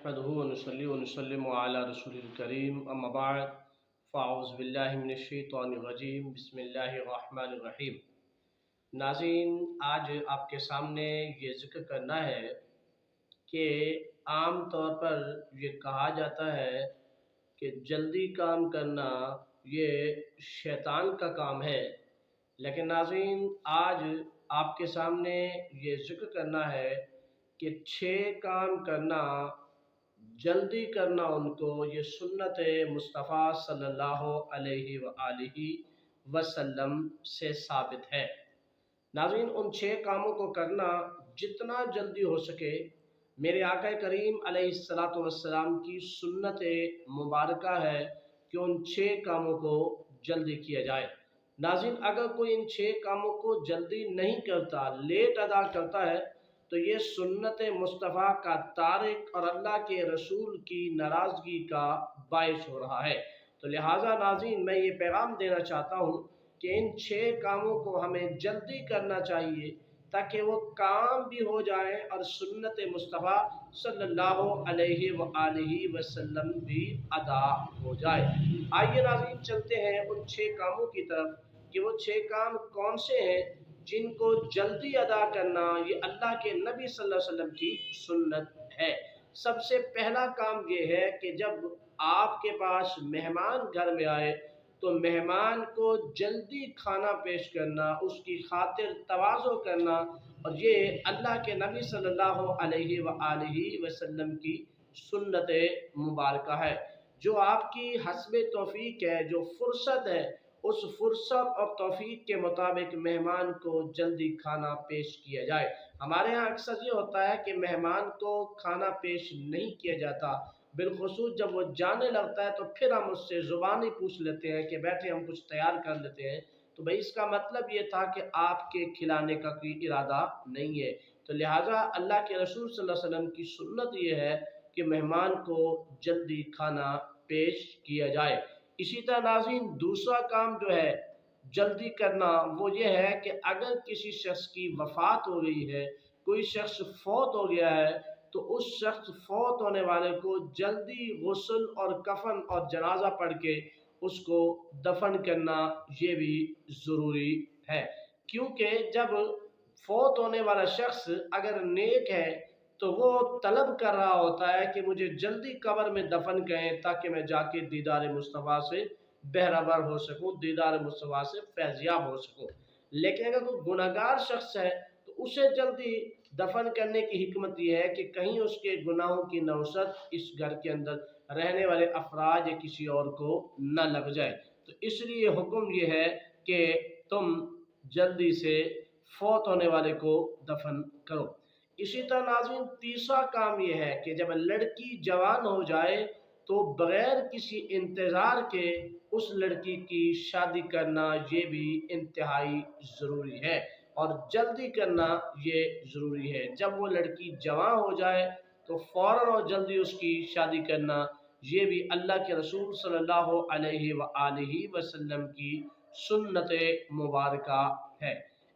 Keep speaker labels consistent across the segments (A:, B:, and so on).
A: नहमदुहु व नुसल्ली व नुसल्लिमु अला रसूलिल करीम अम्मा बाद फ़अऊज़ु बिल्लाहि मिनश्शैतानिर रजीम बिस्मिल्लाहिर रहमानिर रहीम। नाज़रीन, आज आपके सामने ये ज़िक्र करना है कि आम तौर पर ये कहा जाता है कि जल्दी काम करना ये शैतान का काम है। लेकिन नाज़रीन, आज आपके सामने ये ज़िक्र करना है कि 6 काम करना, जल्दी करना, उनको ये सुन्नत मुस्तफ़ा सल्लल्लाहु अलैहि व आलिहि वसल्लम से साबित है। नाज़रीन, उन 6 कामों को करना जितना जल्दी हो सके मेरे आका करीम अलैहिस्सलातु वस्सलाम की सुन्नत मुबारका है कि उन 6 कामों को जल्दी किया जाए। नाज़रीन, अगर कोई इन 6 कामों को जल्दी नहीं करता, लेट अदा करता है, तो ये सुन्नत मुस्तफ़ा का तारिक और अल्लाह के रसूल की नाराज़गी का बाइस हो रहा है। तो लिहाजा नाज़रीन, मैं ये पैगाम देना चाहता हूँ कि इन 6 कामों को हमें जल्दी करना चाहिए ताकि वो काम भी हो जाए और सुन्नत मुस्तफ़ा सल्लल्लाहु अलैहि व आलिहि वसल्लम भी अदा हो जाए। आइए नाज़रीन, चलते हैं उन 6 कामों की तरफ कि वो 6 काम कौन से हैं जिनको जल्दी अदा करना ये अल्लाह के नबी सल्लल्लाहु अलैहि वसल्लम की सुन्नत है। सबसे पहला काम ये है कि जब आपके पास मेहमान घर में आए तो मेहमान को जल्दी खाना पेश करना, उसकी खातिर तवाज़ो करना, और ये अल्लाह के नबी सल्लल्लाहु अलैहि व आलिहि वसल्लम की सुन्नत मुबारका है। जो आपकी हस्बे तौफीक है, जो फुर्सत है, उस फुर्सत और तौफीक के मुताबिक मेहमान को जल्दी खाना पेश किया जाए। हमारे यहाँ अक्सर ये होता है कि मेहमान को खाना पेश नहीं किया जाता, बिलखुसूस जब वो जाने लगता है तो फिर हम उससे ज़ुबानी पूछ लेते हैं कि बैठे, हम कुछ तैयार कर लेते हैं। तो भाई, इसका मतलब ये था कि आपके खिलाने का कोई इरादा नहीं है। तो लिहाजा अल्लाह के रसूल सल्लल्लाहु अलैहि वसल्लम की सुन्नत ये है कि मेहमान को जल्दी खाना पेश किया जाए। इसी तरह नाज़रीन, दूसरा काम जो है जल्दी करना वो ये है कि अगर किसी शख्स की वफ़ात हो गई है, कोई शख्स फौत हो गया है, तो उस शख्स फौत होने वाले को जल्दी गुस्ल और कफन और जनाजा पढ़ के उसको दफन करना ये भी ज़रूरी है। क्योंकि जब फौत होने वाला शख्स अगर नेक है तो वो तलब कर रहा होता है कि मुझे जल्दी कब्र में दफन करें ताकि मैं जाके दीदार मुस्तफ़ा से बहरावर हो सकूं, दीदार मुस्तफ़ा से फैज़याब हो सकूं। लेकिन अगर कोई गुनहगार शख्स है तो उसे जल्दी दफन करने की हिकमत यह है कि कहीं उसके गुनाहों की नौसत इस घर के अंदर रहने वाले अफराद या किसी और को न लग जाए। तो इसलिए हुक्म यह है कि तुम जल्दी से फौत होने वाले को दफन करो। इसी तरह नाज़रीन, तीसरा काम यह है कि जब लड़की जवान हो जाए तो बग़ैर किसी इंतज़ार के उस लड़की की शादी करना ये भी इंतहाई ज़रूरी है और जल्दी करना ये ज़रूरी है। जब वो लड़की जवान हो जाए तो फ़ौरन और जल्दी उसकी शादी करना ये भी अल्लाह के रसूल सल्लल्लाहु अलैहि व आलिहि वसल्लम की सुन्नत मुबारका है।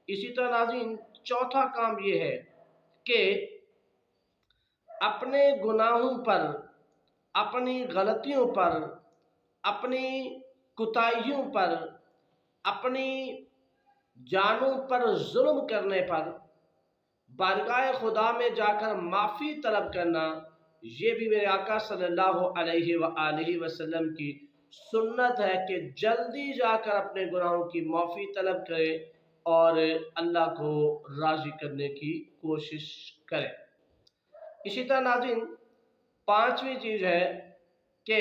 A: इसी तरह नाज़रीन, चौथा काम ये है कि अपने गुनाहों पर, अपनी गलतियों पर, अपनी कुताहियों पर, अपनी जानों पर जुल्म करने पर बारगाह खुदा में जाकर माफ़ी तलब करना ये भी मेरे आका सल्लल्लाहु अलैहि व आलिहि वसल्लम की सुन्नत है कि जल्दी जाकर अपने गुनाहों की माफ़ी तलब करें और अल्लाह को राज़ी करने की कोशिश करें। इसी तरह नाज़रीन, पांचवी चीज़ है कि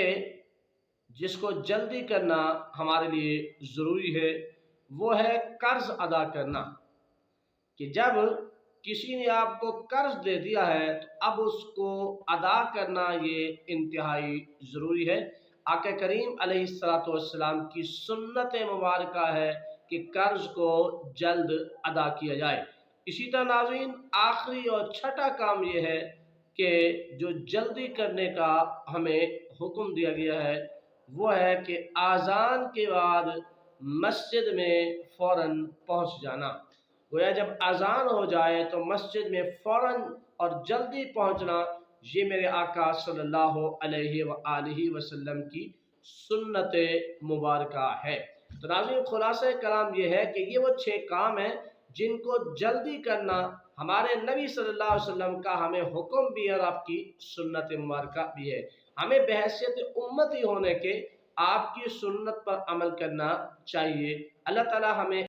A: जिसको जल्दी करना हमारे लिए ज़रूरी है वो है कर्ज़ अदा करना। कि जब किसी ने आपको कर्ज़ दे दिया है तो अब उसको अदा करना ये इंतहाई ज़रूरी है। आका करीम अलैहिस्सलातु वस्सलाम की सुन्नत मुबारका है कि कर्ज़ को जल्द अदा किया जाए। इसी तरह नाज़रीन, आखिरी और छठा काम ये है कि जो जल्दी करने का हमें हुक्म दिया गया है वो है कि आज़ान के बाद मस्जिद में फ़ौरन पहुंच जाना। गोया जब अजान हो जाए तो मस्जिद में फ़ौरन और जल्दी पहुंचना یہ میرے آقا صلی اللہ علیہ وآلہ وسلم کی سنت مبارکہ ہے۔ تو ناظرین خلاصہ کلام یہ ہے کہ یہ وہ 6 کام ہیں جن کو جلدی کرنا ہمارے نبی صلی اللہ علیہ وسلم کا ہمیں حکم بھی ہے اور آپ کی سنت مبارکہ بھی ہے۔ ہمیں بحیثیت امتی ہونے کے آپ کی سنت پر عمل کرنا چاہیے۔ اللہ تعالی ہمیں